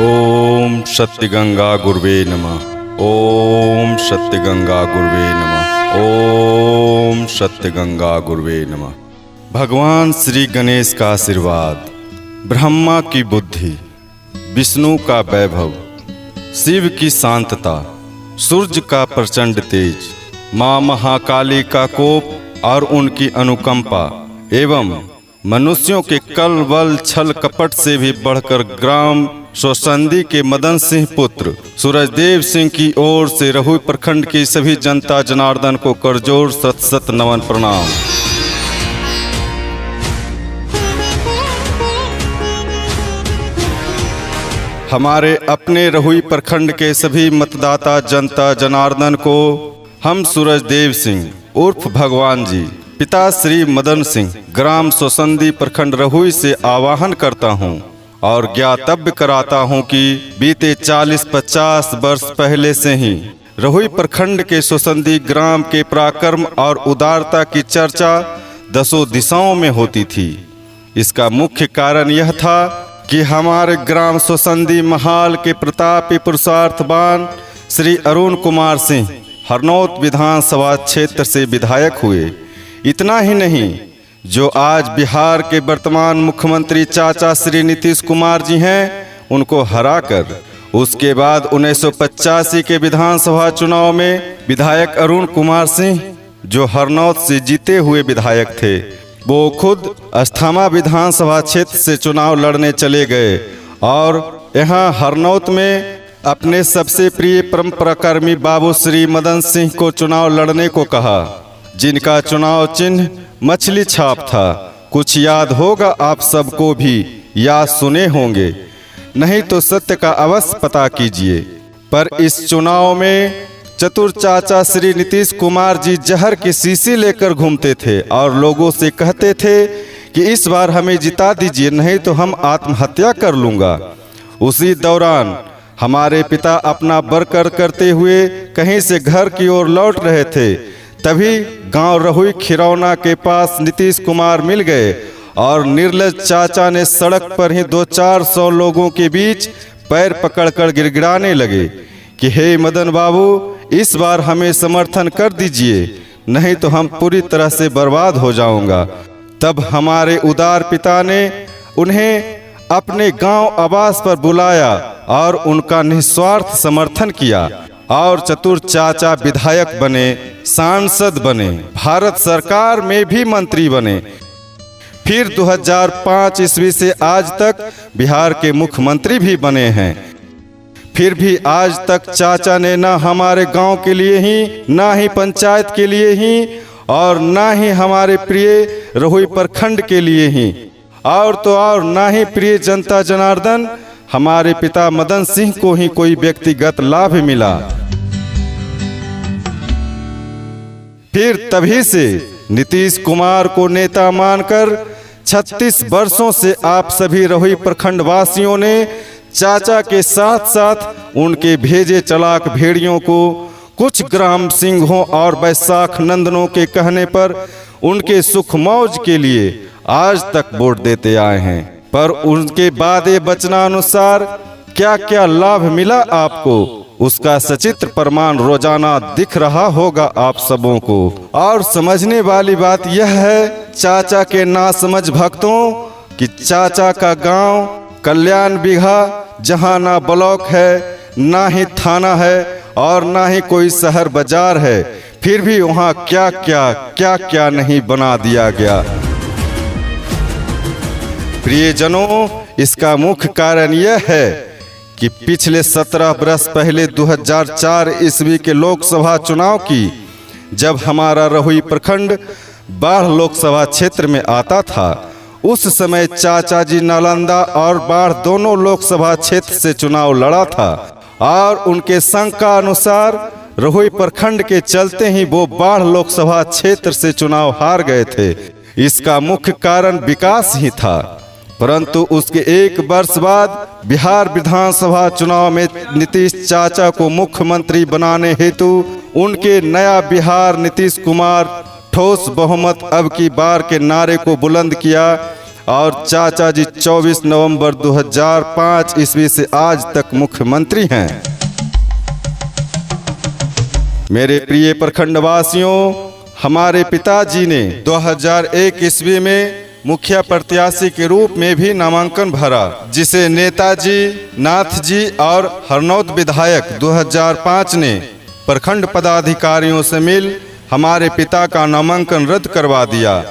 ओम सत्यगंगा गुरुवे नमः। ओम सत्यगंगा गुरुवे नमः। ओम सत्यगंगा गुरुवे नमः। भगवान श्री गणेश का आशीर्वाद, ब्रह्मा की बुद्धि, विष्णु का वैभव, शिव की शांतता, सूर्य का प्रचंड तेज, माँ महाकाली का कोप और उनकी अनुकंपा एवं मनुष्यों के कल बल छल कपट से भी बढ़कर ग्राम सोसंदी के मदन सिंह पुत्र सूरजदेव सिंह की ओर से रहुई प्रखंड की सभी जनता जनार्दन को करजोर सत सत नमन प्रणाम। हमारे अपने रहुई प्रखंड के सभी मतदाता जनता जनार्दन को हम सूरजदेव सिंह उर्फ भगवान जी पिता श्री मदन सिंह ग्राम सोसंदी प्रखंड रहुई से आवाहन करता हूं और ज्ञातव्य कराता हूं कि बीते 40-50 वर्ष पहले से ही रहुई प्रखंड के सोसंदी ग्राम के पराक्रम और उदारता की चर्चा दसों दिशाओं में होती थी। इसका मुख्य कारण यह था कि हमारे ग्राम सोसंदी महाल के प्रतापी पुरुषार्थवान श्री अरुण कुमार सिंह हरनौत विधानसभा क्षेत्र से विधायक हुए। इतना ही नहीं, जो आज बिहार के वर्तमान मुख्यमंत्री चाचा श्री नीतीश कुमार जी हैं, उनको हराकर उसके बाद 1985 के विधानसभा चुनाव में विधायक अरुण कुमार सिंह जो हरनौत से जीते हुए विधायक थे, वो खुद अस्थामा विधानसभा क्षेत्र से चुनाव लड़ने चले गए और यहाँ हरनौत में अपने सबसे प्रिय परंपराकर्मी बाबू श्री मदन सिंह को चुनाव लड़ने को कहा, जिनका चुनाव चिन्ह मछली छाप था। कुछ याद होगा आप सबको भी, या सुने होंगे, नहीं तो सत्य का अवश्य पता कीजिए। पर इस चुनाव में चतुर चाचा श्री नीतीश कुमार जी जहर की शीशी लेकर घूमते थे और लोगों से कहते थे कि इस बार हमें जिता दीजिए, नहीं तो हम आत्महत्या कर लूँगा। उसी दौरान हमारे पिता अपना बरकर करते हुए कहीं से घर की ओर लौट रहे थे, तभी गांव रहुई खिरौना के पास नीतीश कुमार मिल गए और निर्लज चाचा ने सड़क पर ही 200-400 लोगों के बीच पैर पकड़कर गिड़गिड़ाने लगे कि हे मदन बाबू, इस बार हमें समर्थन कर दीजिए, नहीं तो हम पूरी तरह से बर्बाद हो जाऊंगा। तब हमारे उदार पिता ने उन्हें अपने गांव आवास पर बुलाया और उनका निस्वार्थ समर्थन किया और चतुर चाचा विधायक बने, सांसद बने, भारत सरकार में भी मंत्री बने। फिर 2005 ईस्वी से आज तक बिहार के मुख्यमंत्री भी बने हैं। फिर भी आज तक चाचा ने ना हमारे गांव के लिए ही, ना ही पंचायत के लिए ही और ना ही हमारे प्रिय रहुई प्रखंड के लिए ही और तो और ना ही प्रिय जनता जनार्दन हमारे पिता मदन सिंह को ही कोई व्यक्तिगत लाभ मिला। फिर तभी से नीतीश कुमार को नेता मानकर 36 वर्षों से आप सभी रहुई प्रखंड वासियों ने चाचा के साथ साथ उनके भेजे चलाक भेड़ियों को कुछ ग्राम सिंहों और बैसाख नंदनों के कहने पर उनके सुख मौज के लिए आज तक वोट देते आए हैं। पर उनके वादे वचनानुसार क्या क्या लाभ मिला आपको, उसका सचित्र प्रमाण रोजाना दिख रहा होगा आप सबों को। और समझने वाली बात यह है चाचा के नासमझ भक्तों कि चाचा का गांव कल्याण बिघा, जहां ना ब्लॉक है, ना ही थाना है और ना ही कोई शहर बाजार है, फिर भी वहां क्या क्या नहीं बना दिया गया। प्रियजनों, इसका मुख्य कारण यह है कि पिछले 17 वर्ष पहले 2004 ईस्वी के लोकसभा चुनाव की जब हमारा रहुई प्रखंड बाढ़ लोकसभा क्षेत्र में आता था, उस समय चाचा जी नालंदा और बाढ़ दोनों लोकसभा क्षेत्र से चुनाव लड़ा था और उनके संघ का अनुसार रहुई प्रखंड के चलते ही वो बाढ़ लोकसभा क्षेत्र से चुनाव हार गए थे। इसका मुख्य कारण विकास ही था। परंतु उसके एक वर्ष बाद बिहार विधानसभा चुनाव में नीतीश चाचा को मुख्यमंत्री बनाने हेतु उनके नया बिहार नीतीश कुमार ठोस बहुमत अब की बार के नारे को बुलंद किया और चाचा जी 24 नवंबर 2005 ईस्वी से आज तक मुख्यमंत्री हैं। मेरे प्रिय प्रखंडवासियों, हमारे पिताजी ने 2001 ईस्वी में मुखिया प्रत्याशी के रूप में भी नामांकन भरा, जिसे नेताजी नाथ जी और हरनौत विधायक 2005 ने प्रखंड पदाधिकारियों से मिल हमारे पिता का नामांकन रद्द करवा दिया।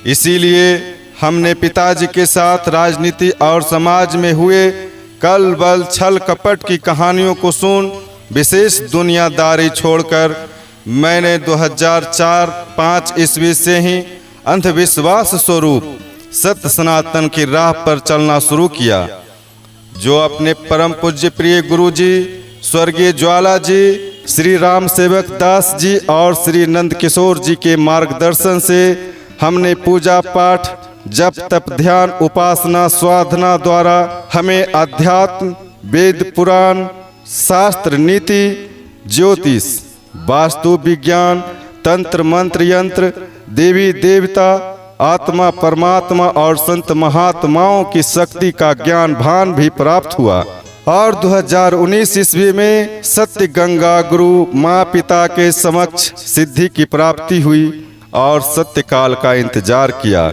इसीलिए हमने पिताजी के साथ राजनीति और समाज में हुए कल बल छल कपट की कहानियों को सुन विशेष दुनियादारी छोड़कर मैंने 2004-05 ईस्वी से ही अंधविश्वास स्वरूप सत्य सनातन की राह पर चलना शुरू किया, जो अपने परम पूज्य प्रिय गुरुजी स्वर्गीय ज्वाला जी, श्री राम सेवक दास जी और श्री नंद किशोर जी के मार्गदर्शन से हमने पूजा पाठ, जप तप, ध्यान, उपासना, साधना द्वारा हमें अध्यात्म, वेद पुराण, शास्त्र, नीति, ज्योतिष, वास्तु विज्ञान, तंत्र मंत्र यंत्र, देवी देवता, आत्मा परमात्मा और संत महात्माओं की शक्ति का ज्ञान भान भी प्राप्त हुआ। और 2019 ईस्वी में सत्य गंगा गुरु माँ पिता के समक्ष सिद्धि की प्राप्ति हुई और सत्य काल का इंतजार किया।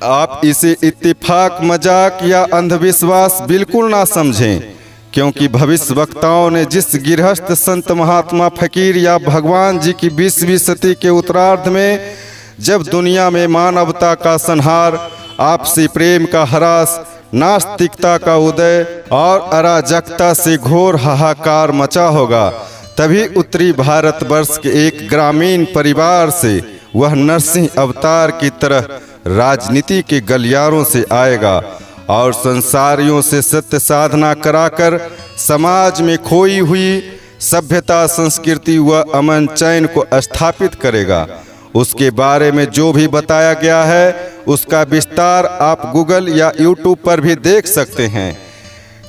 आप इसे इत्तेफाक, मजाक या अंधविश्वास बिल्कुल ना समझें, क्योंकि भविष्य वक्ताओं ने जिस गृहस्थ संत महात्मा फकीर या भगवान जी की 20वीं सदी के उत्तरार्ध में जब दुनिया में मानवता का संहार, आपसी प्रेम का ह्रास, नास्तिकता का उदय और अराजकता से घोर हाहाकार मचा होगा, तभी उत्तरी भारतवर्ष के एक ग्रामीण परिवार से वह नरसिंह अवतार की तरह राजनीति के गलियारों से आएगा और संसारियों से सत्य साधना कराकर समाज में खोई हुई सभ्यता, संस्कृति व अमन चैन को स्थापित करेगा। उसके बारे में जो भी बताया गया है उसका विस्तार आप गूगल या यूट्यूब पर भी देख सकते हैं,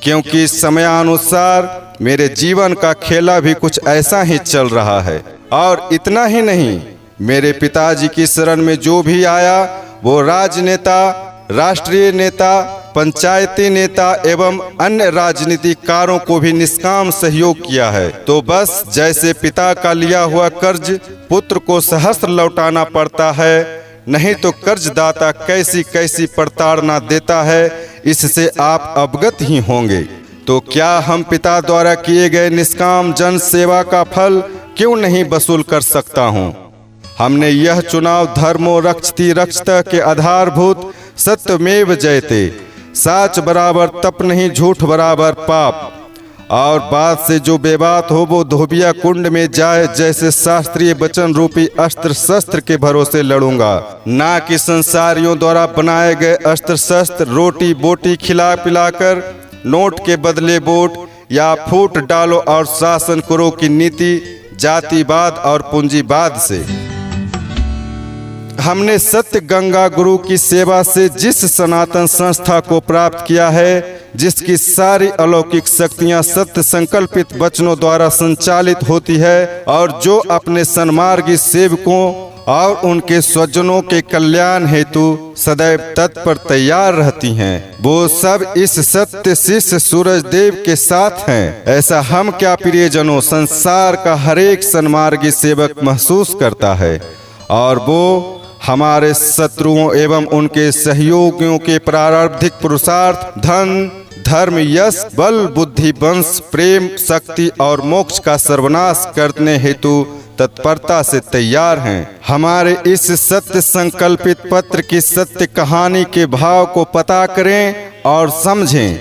क्योंकि समयानुसार मेरे जीवन का खेला भी कुछ ऐसा ही चल रहा है। और इतना ही नहीं, मेरे पिताजी की शरण में जो भी आया वो राजनेता, राष्ट्रीय नेता, पंचायती नेता एवं अन्य राजनीतिकारों को भी निष्काम सहयोग किया है। तो बस जैसे पिता का लिया हुआ कर्ज पुत्र को सहस्त्र लौटाना पड़ता है, नहीं तो कर्जदाता कैसी कैसी प्रताड़ना देता है, इससे आप अवगत ही होंगे। तो क्या हम पिता द्वारा किए गए निष्काम जन सेवा का फल क्यों नहीं वसूल कर सकता हूँ? हमने यह चुनाव धर्मो रक्षति रक्षतः के आधारभूत सत्यमेव जयते, साच बराबर तप नहीं, झूठ बराबर पाप, और बात से जो बेबात हो वो धोबिया कुंड में जाए, जैसे शास्त्रीय वचन रूपी अस्त्र शस्त्र के भरोसे लड़ूंगा, ना कि संसारियों द्वारा बनाए गए अस्त्र शस्त्र रोटी बोटी खिला पिलाकर नोट के बदले वोट या फूट डालो और शासन करो की नीति जातिवाद और पूंजीवाद से। हमने सत्य गंगा गुरु की सेवा से जिस सनातन संस्था को प्राप्त किया है, जिसकी सारी अलौकिक शक्तियां सत्य संकल्पित वचनों द्वारा संचालित होती है और जो अपने सन्मार्गी सेवकों और उनके स्वजनों के कल्याण हेतु सदैव तत्पर तैयार रहती हैं, वो सब इस सत्य शिष्य सूरज देव के साथ हैं। ऐसा हम क्या प्रियजनों, संसार का हरेक सन्मार्गी सेवक महसूस करता है, और वो हमारे शत्रुओं एवं उनके सहयोगियों के प्रारब्धिक पुरुषार्थ, धन, धर्म, यश, बल, बुद्धि, वंश, प्रेम, शक्ति और मोक्ष का सर्वनाश करने हेतु तत्परता से तैयार हैं। हमारे इस सत्य संकल्पित पत्र की सत्य कहानी के भाव को पता करें और समझें।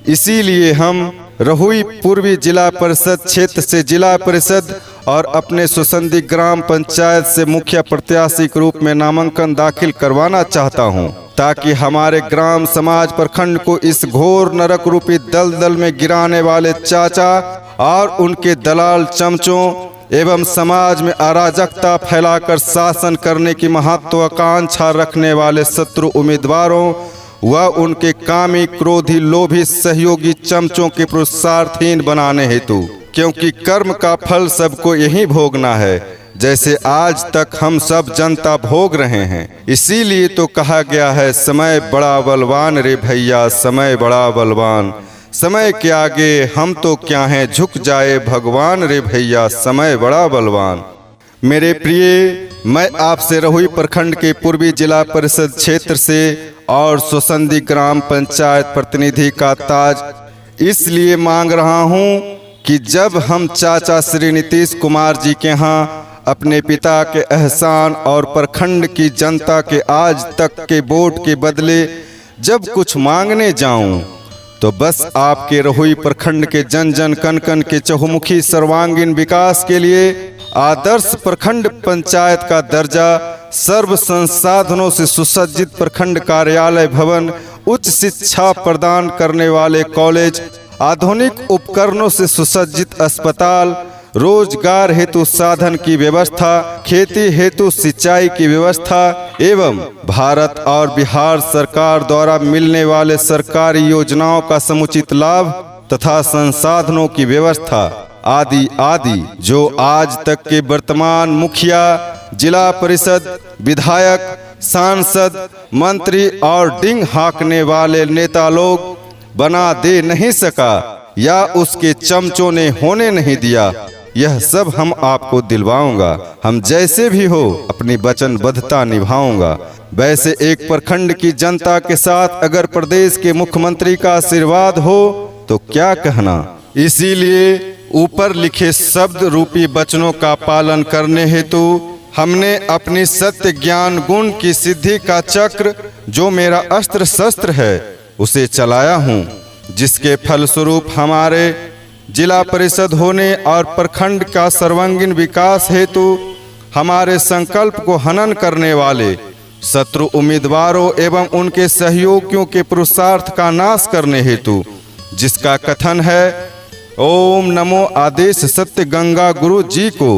इसीलिए हम रहुई पूर्वी जिला परिषद क्षेत्र से जिला परिषद और अपने सुसंदी ग्राम पंचायत से मुखिया प्रत्याशी के रूप में नामांकन दाखिल करवाना चाहता हूं, ताकि हमारे ग्राम समाज प्रखंड को इस घोर नरक रूपी दलदल में गिराने वाले चाचा और उनके दलाल चमचों एवं समाज में अराजकता फैलाकर शासन करने की महत्वाकांक्षा रखने वाले शत्रु उम्मीदवारों व उनके कामी, क्रोधी, लोभी सहयोगी चमचों के पुरुषार्थहीन बनाने हेतु, क्योंकि कर्म का फल सबको यही भोगना है। जैसे आज तक हम सब जनता भोग रहे हैं। इसीलिए तो कहा गया है, समय बड़ा बलवान रे भैया, समय बड़ा बलवान। समय के आगे हम तो क्या हैं, झुक जाए भगवान रे भैया, समय बड़ा बलवान। मेरे प्रिय, मैं आपसे रहुई प्रखंड के पूर्वी जिला परिषद क्षेत्र से और सोसंदी ग्राम पंचायत प्रतिनिधि का ताज इसलिए मांग रहा हूं कि जब हम चाचा श्री नीतीश कुमार जी के यहाँ अपने पिता के एहसान और प्रखंड की जनता के आज तक के वोट के बदले जब कुछ मांगने जाऊं, तो बस आपके रहुई प्रखंड के जन जन कन कन के चहुमुखी सर्वांगीण विकास के लिए आदर्श प्रखंड पंचायत का दर्जा, सर्व संसाधनों से सुसज्जित प्रखंड कार्यालय भवन, उच्च शिक्षा प्रदान करने वाले कॉलेज, आधुनिक उपकरणों से सुसज्जित अस्पताल, रोजगार हेतु साधन की व्यवस्था, खेती हेतु सिंचाई की व्यवस्था एवं भारत और बिहार सरकार द्वारा मिलने वाले सरकारी योजनाओं का समुचित लाभ तथा संसाधनों की व्यवस्था आदि आदि, जो आज तक के वर्तमान मुखिया, जिला परिषद, विधायक, सांसद, मंत्री और डिंग हाँकने वाले नेता लोग बना दे नहीं सका या उसके चमचों ने होने नहीं दिया, यह सब हम आपको दिलवाऊंगा। हम जैसे भी हो अपनी वचनबद्धता निभाऊंगा। वैसे एक प्रखंड की जनता के साथ अगर प्रदेश के मुख्यमंत्री का आशीर्वाद हो तो क्या कहना। इसीलिए ऊपर लिखे शब्द रूपी वचनों का पालन करने हेतु हमने अपनी सत्य ज्ञान गुण की सिद्धि का चक्र, जो मेरा अस्त्र शस्त्र है, उसे चलाया हूँ, जिसके फलस्वरूप हमारे जिला परिषद होने और प्रखंड का सर्वांगीण विकास हेतु हमारे संकल्प को हनन करने वाले शत्रु उम्मीदवारों एवं उनके सहयोगियों के पुरुषार्थ का नाश करने हेतु, जिसका कथन है, ओम नमो आदेश सत्य गंगा गुरु जी को,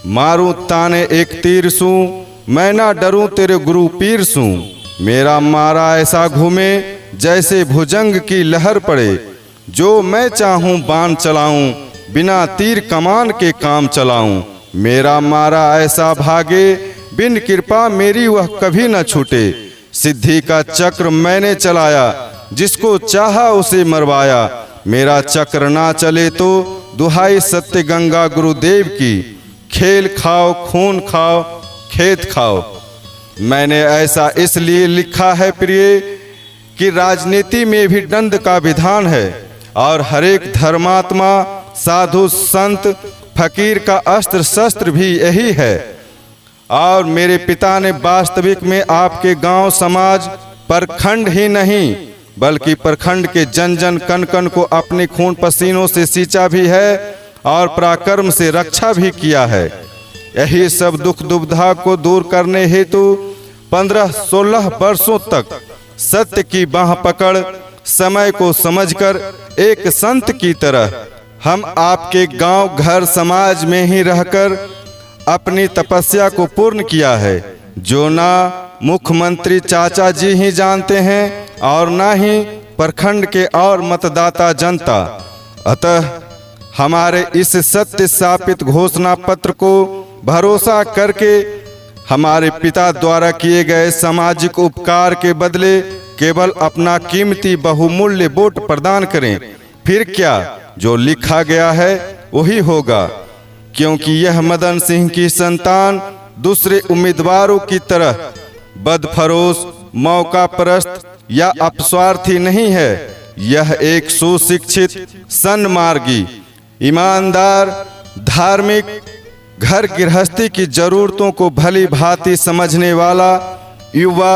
मारूं ताने एक तीर सूं, मैं ना डरूं तेरे गुरु पीर सूं, मेरा मारा ऐसा घूमे जैसे भुजंग की लहर पड़े, जो मैं चाहूं बाण चलाऊं, बिना तीर कमान के काम चलाऊं, मेरा मारा ऐसा भागे, बिन कृपा मेरी वह कभी न छूटे, सिद्धि का चक्र मैंने चलाया, जिसको चाहा उसे मरवाया, मेरा चक्र ना चले तो दुहाई सत्य गंगा गुरुदेव की, खेल खाओ खून खाओ खेत खाओ। मैंने ऐसा इसलिए लिखा है प्रिय कि राजनीति में भी दंड का विधान है और हरेक धर्मात्मा, साधु, संत, फकीर का अस्त्र शस्त्र भी यही है। और मेरे पिता ने वास्तविक में आपके गांव, समाज, प्रखंड ही नहीं बल्कि प्रखंड के जन जन कन कन को अपने खून पसीनों से सींचा भी है और पराक्रम से रक्षा भी किया है। यही सब दुख दुविधा को दूर करने हेतु 15-16 वर्षों तक सत्य की बाह पकड़, समय को समझकर एक संत की तरह हम आपके गांव, घर, समाज में ही रहकर अपनी तपस्या को पूर्ण किया है, जो ना मुख्यमंत्री चाचा जी ही जानते हैं और ना ही प्रखंड के और मतदाता जनता। अतः हमारे इस सत्य स्थापित घोषणा पत्र को भरोसा करके हमारे पिता द्वारा किए गए सामाजिक उपकार के बदले केवल अपना कीमती बहुमूल्य वोट प्रदान करें। फिर क्या, जो लिखा गया है वही होगा, क्योंकि यह मदन सिंह की संतान दूसरे उम्मीदवारों की तरह बदफरोश, मौका परस्त या अपस्वार्थी नहीं है। यह एक सुशिक्षित, सन्मार्गी, ईमानदार, धार्मिक, घर गृहस्थी की जरूरतों को भली भांति समझने वाला युवा,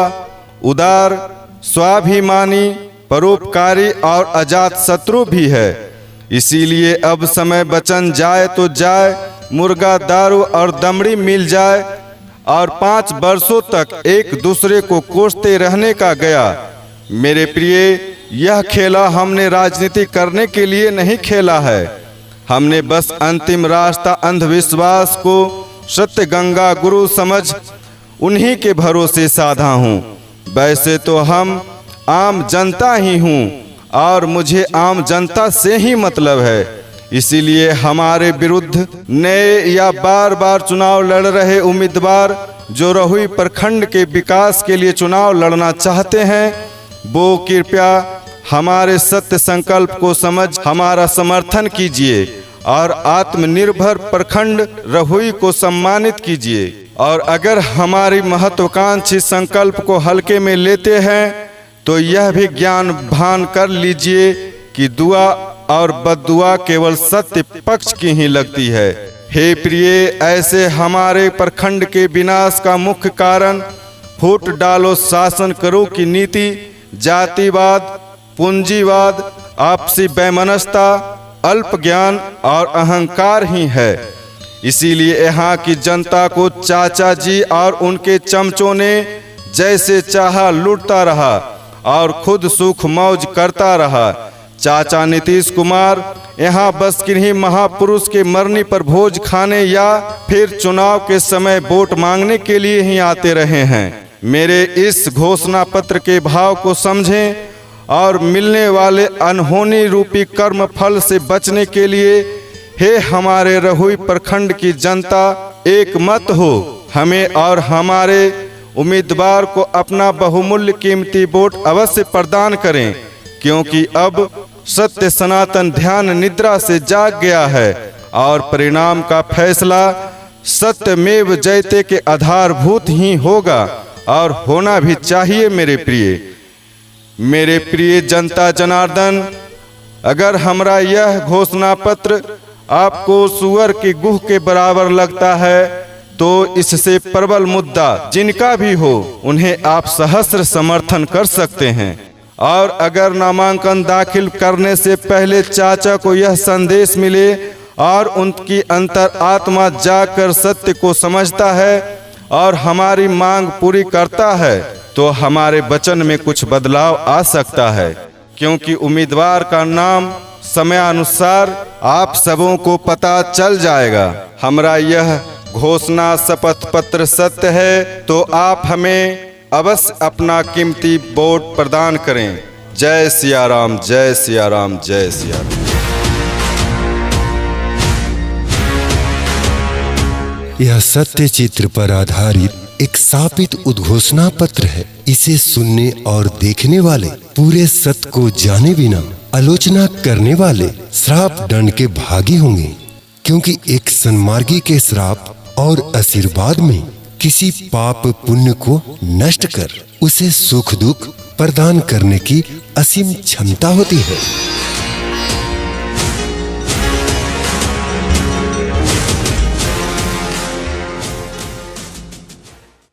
उदार, स्वाभिमानी, परोपकारी और अजात शत्रु भी है। इसीलिए अब समय बचन जाए तो जाए, मुर्गा, दारू और दमड़ी मिल जाए और 5 वर्षों तक एक दूसरे को कोसते रहने का गया। मेरे प्रिय, यह खेला हमने राजनीति करने के लिए नहीं खेला है। हमने बस अंतिम रास्ता अंधविश्वास को सत्य गंगा गुरु समझ उन्हीं के भरोसे साधा हूँ। वैसे तो हम आम जनता ही हूँ और मुझे आम जनता से ही मतलब है। इसीलिए हमारे विरुद्ध नए या बार बार चुनाव लड़ रहे उम्मीदवार जो रहुई प्रखंड के विकास के लिए चुनाव लड़ना चाहते हैं, वो कृपया हमारे सत्य संकल्प को समझ हमारा समर्थन कीजिए और आत्मनिर्भर प्रखंड रहुई को सम्मानित कीजिए। और अगर हमारी महत्वाकांक्षी संकल्प को हल्के में लेते हैं तो यह भी ज्ञान भान कर लीजिए कि दुआ और बद्दुआ केवल सत्य पक्ष की ही लगती है। हे प्रिय, ऐसे हमारे प्रखंड के विनाश का मुख्य कारण फूट डालो शासन करो की नीति, जातिवाद, पूंजीवाद, आपसी वैमनस्यता, अल्प ज्ञान और अहंकार ही है। इसीलिए यहाँ की जनता को चाचा जी और उनके चमचों ने जैसे चाहा लूटता रहा और खुद सुख मौज करता रहा। चाचा नीतीश कुमार यहाँ बस किन्हीं महापुरुष के मरने पर भोज खाने या फिर चुनाव के समय वोट मांगने के लिए ही आते रहे हैं। मेरे इस घोषणा पत्र के भाव को समझें और मिलने वाले अनहोनी रूपी कर्म फल से बचने के लिए हे हमारे रहुई प्रखंड की जनता, एक मत हो। हमें और हमारे उम्मीदवार को अपना बहुमूल्य कीमती वोट अवश्य प्रदान करें, क्योंकि अब सत्य सनातन ध्यान निद्रा से जाग गया है और परिणाम का फैसला सत्यमेव जयते के आधारभूत ही होगा और होना भी चाहिए। मेरे प्रिय जनता जनार्दन, अगर हमारा यह घोषणा पत्र आपको सुअर के गुह के बराबर लगता है तो इससे प्रबल मुद्दा जिनका भी हो उन्हें आप सहस्र समर्थन कर सकते हैं। और अगर नामांकन दाखिल करने से पहले चाचा को यह संदेश मिले और उनकी अंतर आत्मा जाकर सत्य को समझता है और हमारी मांग पूरी करता है तो हमारे वचन में कुछ बदलाव आ सकता है, क्योंकि उम्मीदवार का नाम समयानुसार आप सबों को पता चल जाएगा। हमारा यह घोषणा शपथ पत्र सत्य है तो आप हमें अवश्य अपना कीमती वोट प्रदान करें। जय सिया राम, जय सिया राम, जय सिया राम। यह सत्य चित्र पर आधारित एक स्थापित उद्घोषणा पत्र है। इसे सुनने और देखने वाले पूरे सत्य को जाने बिना आलोचना करने वाले श्राप दंड के भागी होंगे, क्योंकि एक सन्मार्गी के श्राप और आशीर्वाद में किसी पाप पुण्य को नष्ट कर उसे सुख दुख प्रदान करने की असीम क्षमता होती है।